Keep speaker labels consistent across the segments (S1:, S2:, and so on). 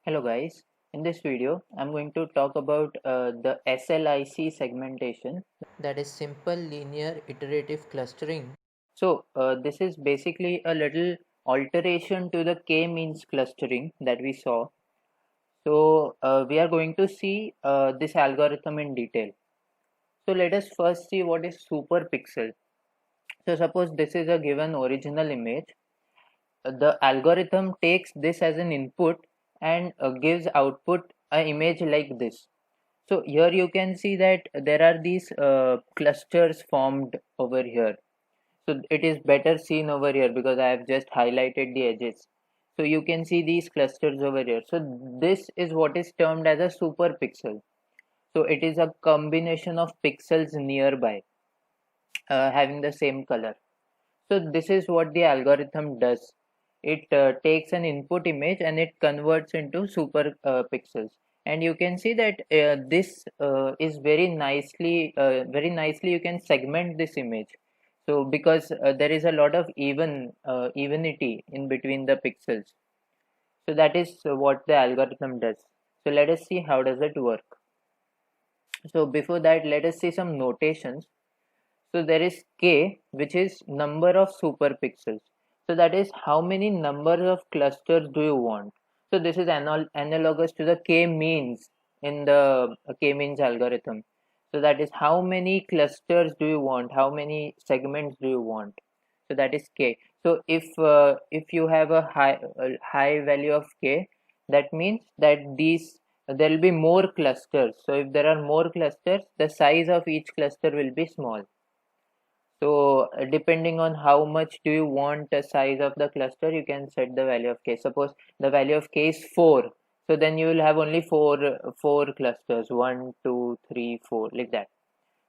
S1: Hello guys, in this video I'm going to talk about the SLIC segmentation, that is simple linear iterative clustering. This is basically a little alteration to the k-means clustering that we saw. We are going to see this algorithm in detail. So let us first see what is superpixel. So suppose this is a given original image. The algorithm takes this as an input and gives output an image like this. So here you can see that there are these clusters formed over here. So it is better seen over here because I have just highlighted the edges. So you can see these clusters over here. So this is what is termed as a superpixel. So it is a combination of pixels nearby having the same color. So this is what the algorithm does. It takes an input image and it converts into super pixels. And you can see that this is very nicely you can segment this image. So because there is a lot of evenity in between the pixels. So that is what the algorithm does. So let us see how does it work. So before that, let us see some notations. So there is k, which is number of superpixels. So that is how many number of clusters do you want. So this is analogous to the k-means in the k-means algorithm. So that is how many clusters do you want, how many segments do you want. So that is k. So if you have a high value of k, that means that these there will be more clusters. So if there are more clusters, the size of each cluster will be small. So depending on how much do you want the size of the cluster, you can set the value of k. Suppose the value of k is 4. So then you will have only four clusters, 1, 2, 3, 4, like that.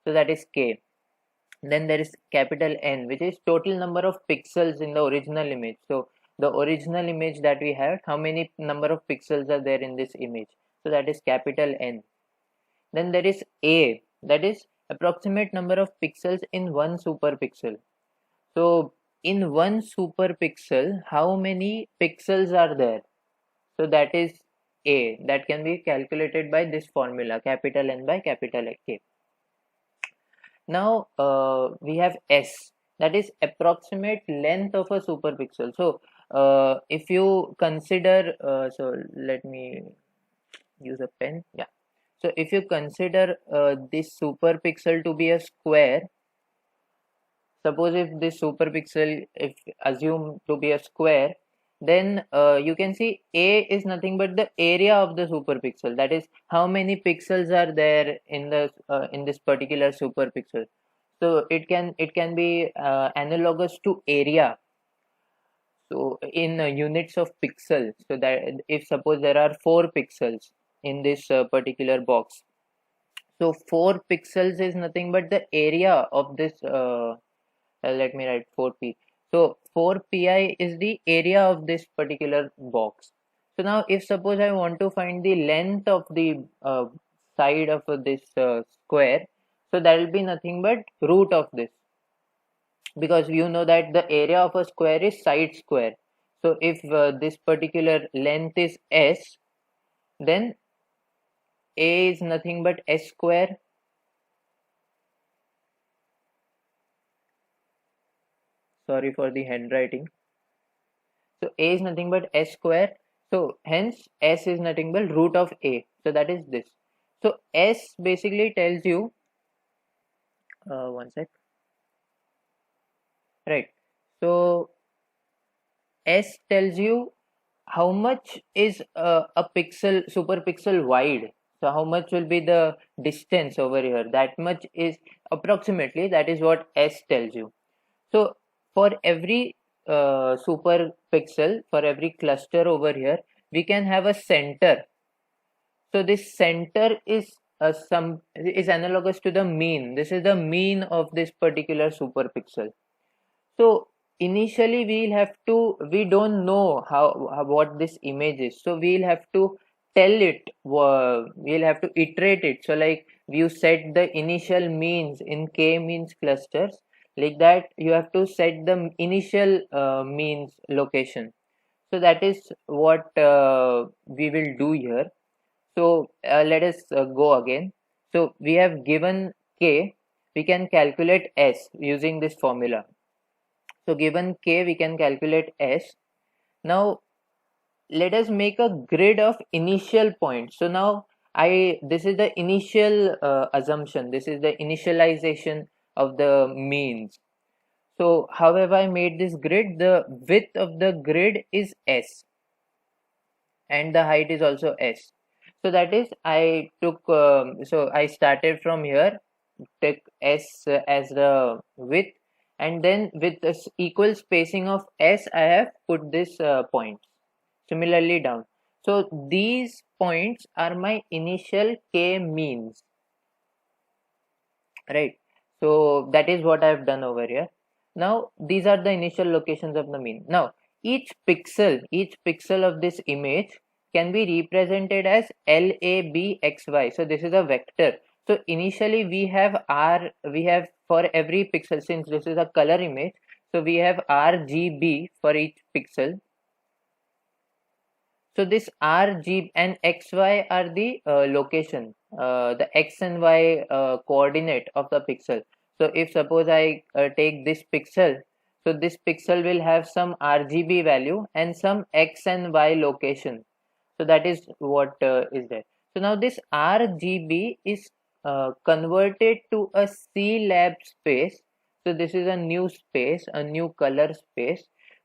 S1: So that is k. Then there is capital N, which is total number of pixels in the original image. So the original image that we have, how many number of pixels are there in this image? So that is capital N. Then there is A, that is approximate number of pixels in one superpixel. So in one superpixel, how many pixels are there? So that is A. That can be calculated by this formula, capital N by capital K. Now we have S, that is approximate length of a superpixel. So if you consider, so let me use a pen. Yeah. So if you consider this superpixel to be a square, suppose if this superpixel if assumed to be a square, then you can see A is nothing but the area of the superpixel. That is how many pixels are there in this particular superpixel. So it can be analogous to area. So in units of pixels. So that if suppose there are 4 pixels in this particular box, so 4 pixels is nothing but the area of this. Let me write 4p. So 4pi is the area of this particular box. So now if suppose I want to find the length of the side of this square, so that will be nothing but root of this, because you know that the area of a square is side square. So if this particular length is s, then a is nothing but s square. Sorry for the handwriting. So a is nothing but s square. So hence s is nothing but root of a. So that is this. So s basically tells you, one sec. Right. So s tells you how much is a pixel superpixel wide. So how much will be the distance over here? That much is approximately, that is what s tells you. So for every super pixel, for every cluster over here, we can have a center. So this center is analogous to the mean. This is the mean of this particular super pixel. So initially we don't know how what this image is. So we'll have to tell it, we'll have to iterate it. So like you set the initial means in k-means clusters, like that you have to set the initial means location. So that is what we will do here. So let us go again. So we have given k, we can calculate s using this formula. So given k, we can calculate s. Now let us make a grid of initial points. So now this is the initial assumption, this is the initialization of the means. So how have I made this grid? The width of the grid is s and the height is also s. So that is, I took so I started from here, took s as the width, and then with this equal spacing of s I have put this point similarly down. So these points are my initial k means, right? So that is what I have done over here. Now these are the initial locations of the mean. Now each pixel of this image can be represented as LABXY. So this is a vector. So initially we have for every pixel, since this is a color image, so we have RGB for each pixel. So this R, G and XY are the location, the X and Y coordinate of the pixel. So if suppose I take this pixel, so this pixel will have some RGB value and some X and Y location. So that is what is there. So now this RGB is converted to a CLab space. So this is a new space, a new color space.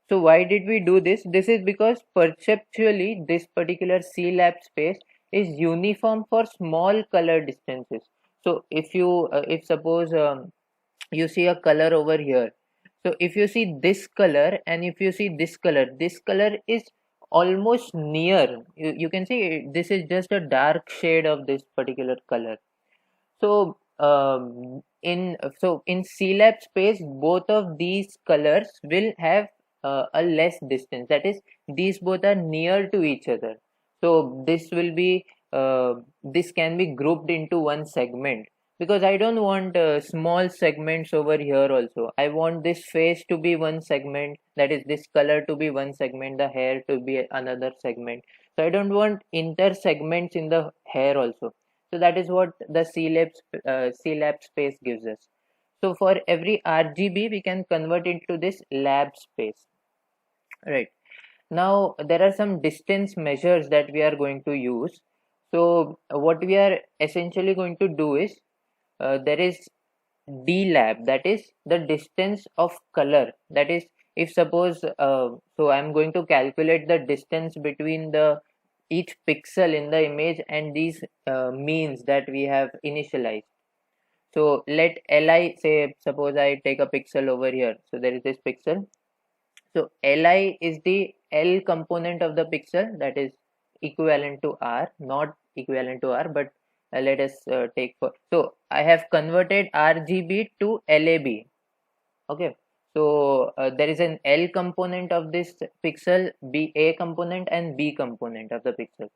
S1: So why did we do this? This is because perceptually this particular CLab space is uniform for small color distances. So if suppose you see a color over here, so if you see this color and if you see this color is almost near. You can see this is just a dark shade of this particular color. So in CLab space, both of these colors will have a less distance. That is, these both are near to each other. So this can be grouped into one segment, because I don't want small segments over here also. I want this face to be one segment, that is this color to be one segment, the hair to be another segment. So I don't want inter segments in the hair also. So that is what the CLab space gives us. So for every RGB, we can convert into this lab space, right? Now there are some distance measures that we are going to use. So what we are essentially going to do is, there is DLab, that is the distance of color. That is, if suppose so I'm going to calculate the distance between the each pixel in the image and these means that we have initialized. So let Li, say suppose I take a pixel over here, so there is this pixel. So Li is the L component of the pixel, that is equivalent to R, not equivalent to R, but let us take for, so I have converted RGB to LAB. Okay, so there is an L component of this pixel, A component and B component of the pixel.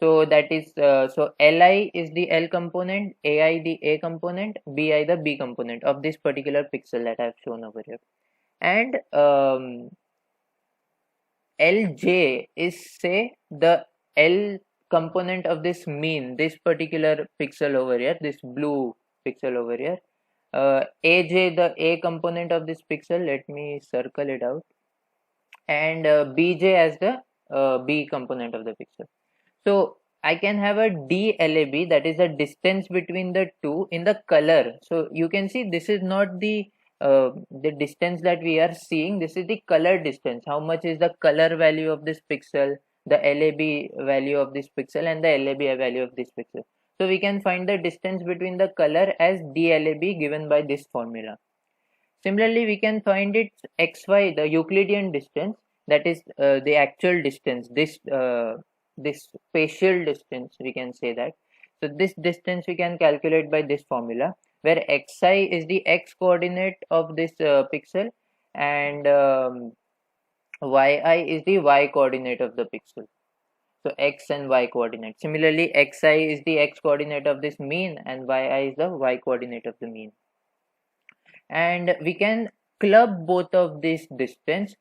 S1: So that is so Li is the L component, Ai the A component, Bi the B component of this particular pixel that I have shown over here. And Lj is, say, the L component of this mean, this particular pixel over here, this blue pixel over here. Aj the A component of this pixel, let me circle it out, and Bj as the B component of the pixel. So I can have a DLAB, that is the distance between the two in the color. So you can see this is not the distance that we are seeing, this is the color distance. How much is the color value of this pixel, the LAB value of this pixel and the LAB value of this pixel. So we can find the distance between the color as DLAB given by this formula. Similarly, we can find its xy, the Euclidean distance, that is the actual distance, this spatial distance, we can say that. So this distance we can calculate by this formula, where xi is the x coordinate of this pixel, and yi is the y coordinate of the pixel. So x and y coordinate. Similarly, xi is the x coordinate of this mean and yi is the y coordinate of the mean. And we can club both of this distance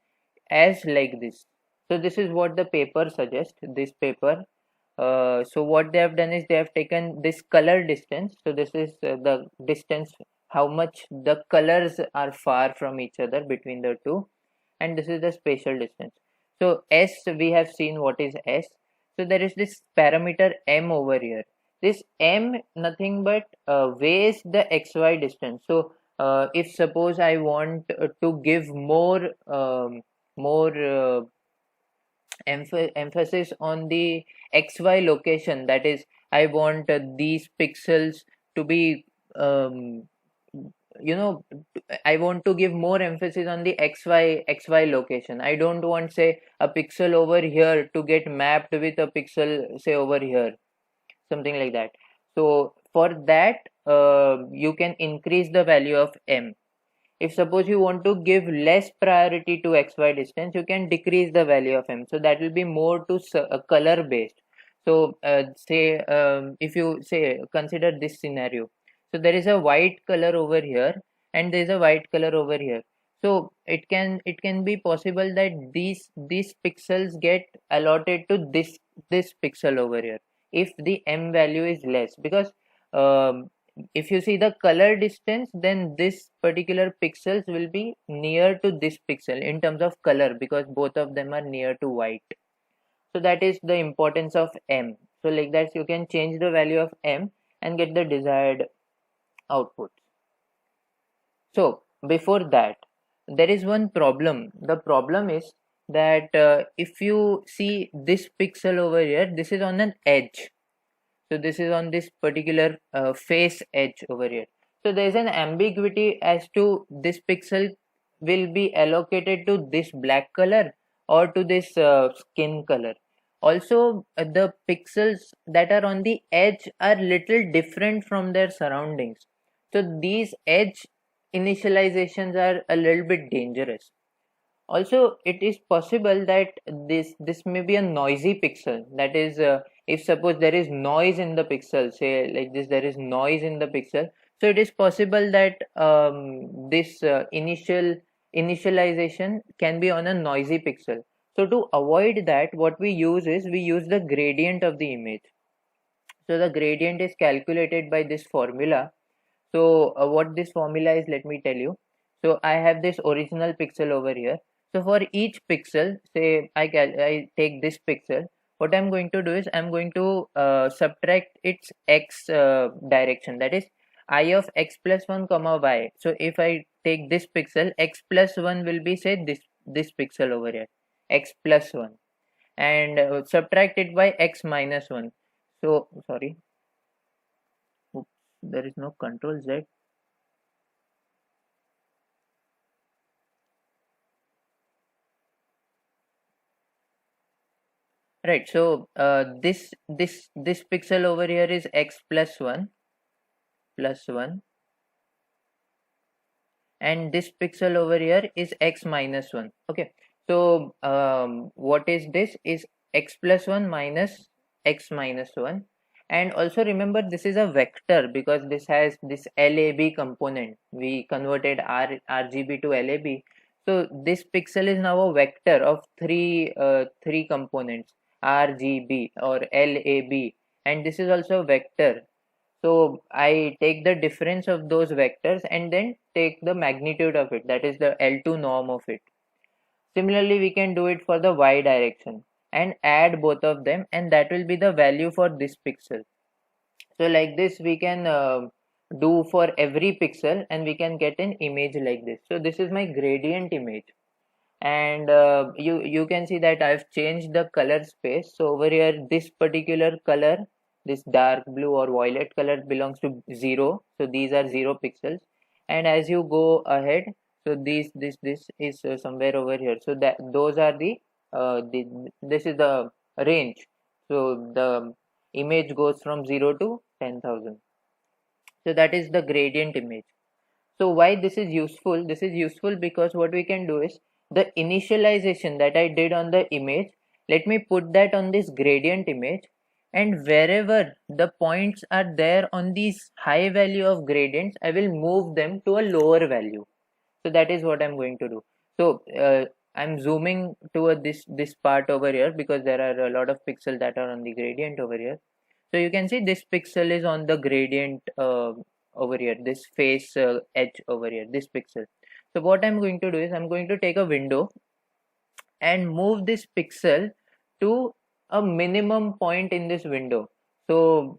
S1: as like this. So this is what the paper suggests, this paper. So what they have done is they have taken this color distance. So this is the distance, how much the colors are far from each other between the two, and this is the spatial distance. So S, we have seen what is S. So there is this parameter M over here. This M nothing but weighs the XY distance. So if suppose I want to give more emphasis on the XY location, that is, I want these pixels to be um, you know I want to give more emphasis on the xy location. I don't want, say, a pixel over here to get mapped with a pixel, say, over here, something like that. So for that, you can increase the value of M. If suppose you want to give less priority to xy distance, you can decrease the value of M. So that will be more to color based. So say, if you say, consider this scenario. So there is a white color over here and there is a white color over here. So it can be possible that these pixels get allotted to this pixel over here if the M value is less, because um, if you see the color distance, then this particular pixels will be near to this pixel in terms of color, because both of them are near to white. So that is the importance of M. So like that you can change the value of M and get the desired output. So before that, there is one problem. The problem is that if you see this pixel over here, this is on an edge. So this is on this particular face edge over here. So there is an ambiguity as to this pixel will be allocated to this black color or to this skin color. Also, the pixels that are on the edge are little different from their surroundings. So these edge initializations are a little bit dangerous. Also, it is possible that this may be a noisy pixel. That is, if suppose there is noise in the pixel, say like this, there is noise in the pixel. So it is possible that this initialization can be on a noisy pixel. So to avoid that, what we use is we use the gradient of the image. So the gradient is calculated by this formula. So what this formula is, let me tell you. So I have this original pixel over here. So for each pixel, say I take this pixel, what I'm going to do is I'm going to subtract its x direction, that is I of x plus 1 comma y. So if I take this pixel, x plus 1 will be, say, this pixel over here, x plus 1, and subtract it by x minus 1. So sorry, oops, there is no control Z. Right, so this pixel over here is x plus 1 plus 1, and this pixel over here is x minus 1. Okay, so what is this is x plus 1 minus x minus 1. And also remember, this is a vector because this has this LAB component. We converted RGB to LAB. So this pixel is now a vector of three components, RGB or LAB, and this is also a vector. So I take the difference of those vectors and then take the magnitude of it, that is the L2 norm of it. Similarly, we can do it for the y direction and add both of them, and that will be the value for this pixel. So like this we can do for every pixel, and we can get an image like this. So this is my gradient image, and you can see that I've changed the color space. So over here, this particular color, this dark blue or violet color, belongs to 0. So these are 0 pixels, and as you go ahead, so this is somewhere over here. So that those are this is the range. So the image goes from 0 to 10,000. So that is the gradient image. So why this is useful? This is useful because what we can do is the initialization that I did on the image, let me put that on this gradient image, and wherever the points are there on these high value of gradients, I will move them to a lower value. So that is what I'm going to do. So I'm zooming toward this part over here because there are a lot of pixels that are on the gradient over here. So you can see this pixel is on the gradient over here, this face edge over here, this pixel. So what I'm going to do is I'm going to take a window and move this pixel to a minimum point in this window. So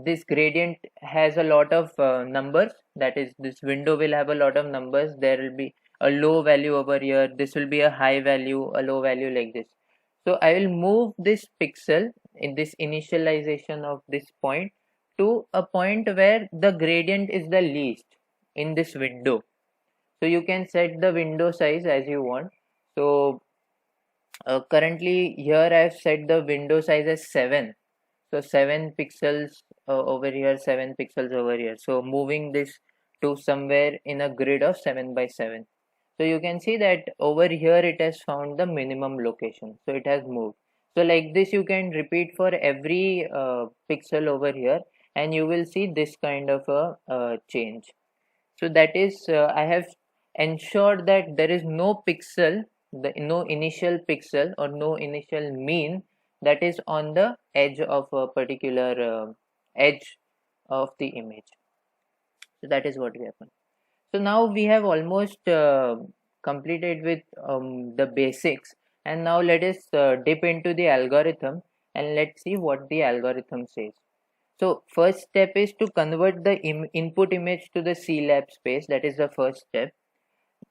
S1: this gradient has a lot of numbers, that is, this window will have a lot of numbers. There will be a low value over here, this will be a high value, a low value, like this. So I will move this pixel in this initialization of this point to a point where the gradient is the least in this window. So you can set the window size as you want. So currently here I have set the window size as 7. So 7 pixels over here, 7 pixels over here. So moving this to somewhere in a grid of 7 by 7. So you can see that over here it has found the minimum location. So it has moved. So like this you can repeat for every pixel over here, and you will see this kind of a change. So that is I have ensured that there is no pixel, no initial pixel or no initial mean that is on the edge of a particular edge of the image. So that is what we have done. So now we have almost completed with the basics, and now let us dip into the algorithm and let's see what the algorithm says. So first step is to convert the input image to the CLab space. That is the first step.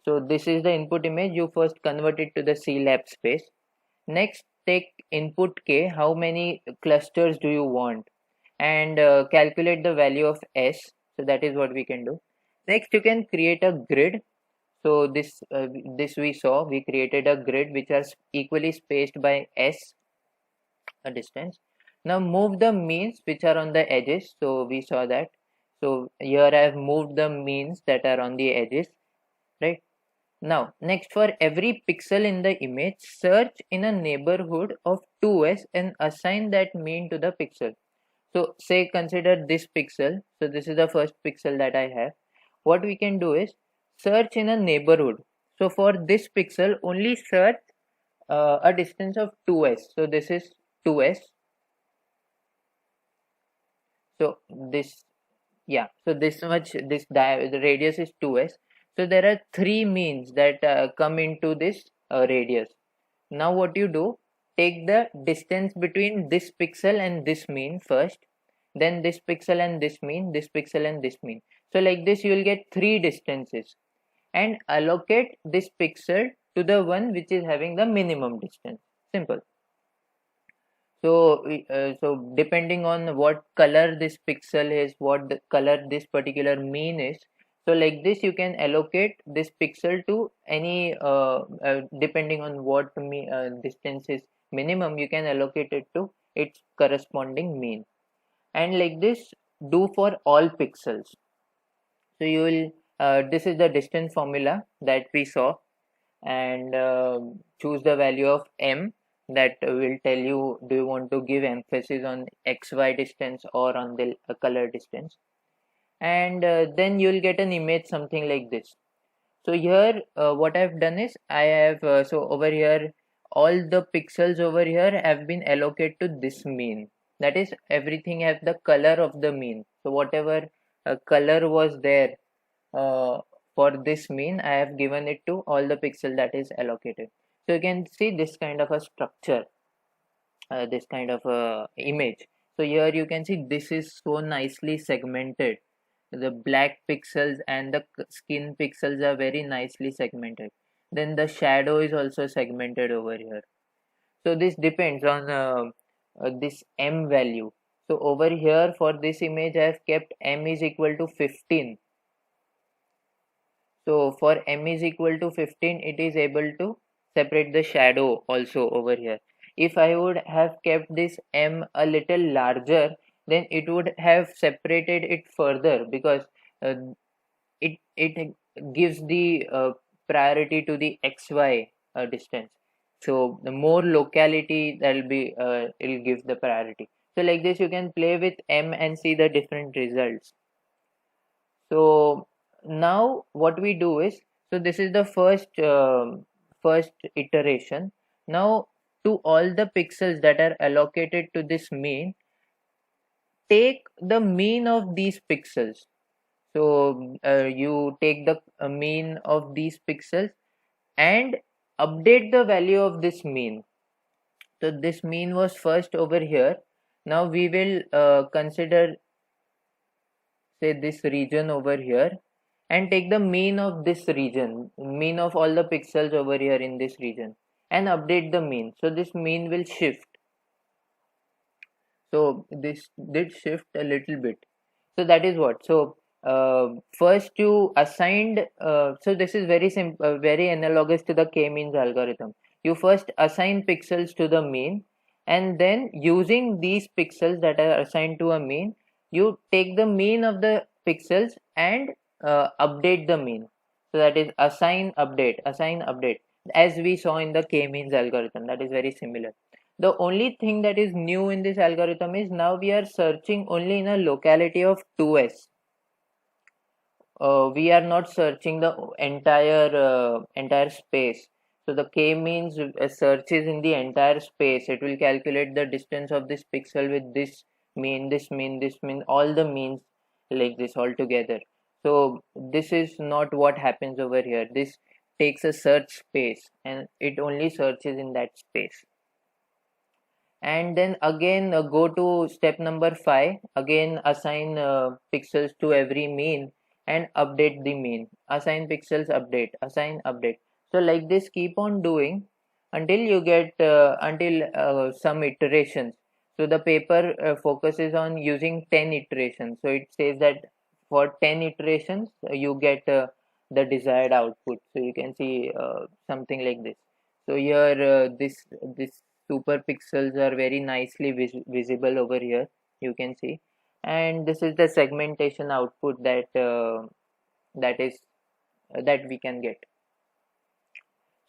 S1: So this is the input image. You first convert it to the CLab space. Next, take input k. How many clusters do you want? And calculate the value of s. So that is what we can do. Next, you can create a grid. So this we saw. We created a grid which are equally spaced by s a distance. Now move the means which are on the edges. So we saw that. So here I have moved the means that are on the edges, right? Now next, for every pixel in the image, search in a neighborhood of 2s and assign that mean to the pixel. So say consider this pixel. So this is the first pixel that I have. What we can do is search in a neighborhood. So for this pixel only search a distance of 2s. So this is 2s. So this, yeah, so this much, the radius is 2s. So there are three means that come into this radius. Now what you do, take the distance between this pixel and this mean first, then this pixel and this mean, this pixel and this mean. So like this you will get three distances, and allocate this pixel to the one which is having the minimum distance. Simple. So so depending on what color this pixel is, what the color this particular mean is, so like this you can allocate this pixel to any depending on what distance is minimum, you can allocate it to its corresponding mean, and like this do for all pixels. So you will this is the distance formula that we saw, and choose the value of m. That will tell you, do you want to give emphasis on xy distance or on the color distance, and then you will get an image something like this. So here what I've done is I have so over here all the pixels over here have been allocated to this mean, that is everything has the color of the mean. So whatever color was there uh, for this mean, I have given it to all the pixel that is allocated. So you can see this kind of a structure, this kind of a image. So here you can see this is so nicely segmented. The black pixels and the skin pixels are very nicely segmented. Then the shadow is also segmented over here. So this depends on this m value. So over here for this image I have kept m is equal to 15. So for m is equal to 15, it is able to separate the shadow also over here. If I would have kept this m a little larger, then it would have separated it further, because uh, it gives the priority to the xy distance. So the more locality, that will be it will give the priority. So like this you can play with m and see the different results. So now what we do is, so this is the first iteration. Now to all the pixels that are allocated to this mean, take the mean of these pixels. So you take the mean of these pixels and update the value of this mean. So this mean was first over here. Now we will consider, say, this region over here, and take the mean of this region, mean of all the pixels over here in this region, and update the mean. So this mean will shift. So this did shift a little bit. So that is what. So first you assigned, so this is very simple, very analogous to the k-means algorithm. You first assign pixels to the mean, and then using these pixels that are assigned to a mean, you take the mean of the pixels and update the mean. So that is assign update, as we saw in the k-means algorithm. That is very similar. The only thing that is new in this algorithm is now we are searching only in a locality of 2s. We are not searching the entire space. So the k-means searches in the entire space. It will calculate the distance of this pixel with this mean, all the means like this all together. So this is not what happens over here. This takes a search space and it only searches in that space. And then again go to step number 5, again assign pixels to every mean and update the mean, assign pixels, assign update. So like this, keep on doing until you get until some iterations. So the paper focuses on using 10 iterations. So it says that for 10 iterations you get the desired output. So you can see something like this. So here this superpixels are very nicely visible over here, you can see, and this is the segmentation output that is that we can get.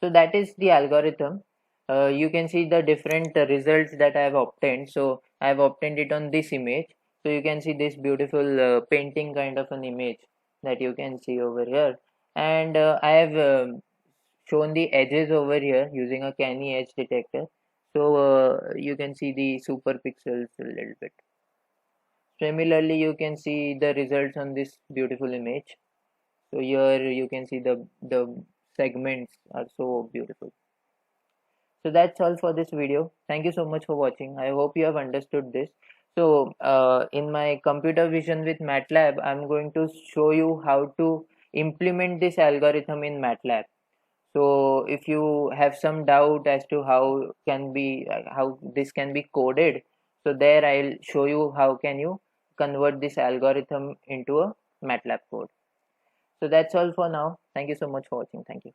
S1: So that is the algorithm. You can see the different results that I have obtained. So I have obtained it on this image. So you can see this beautiful painting kind of an image that you can see over here, and I have shown the edges over here using a canny edge detector. So you can see the superpixels a little bit. Similarly, you can see the results on this beautiful image. So here you can see the segments are so beautiful. So that's all for this video. Thank you so much for watching. I hope you have understood this. So in my computer vision with Matlab, I'm going to show you how to implement this algorithm in Matlab. So if you have some doubt as to how this can be coded, so there I'll show you how can you convert this algorithm into a MATLAB code. So that's all for now. Thank you so much for watching. Thank you.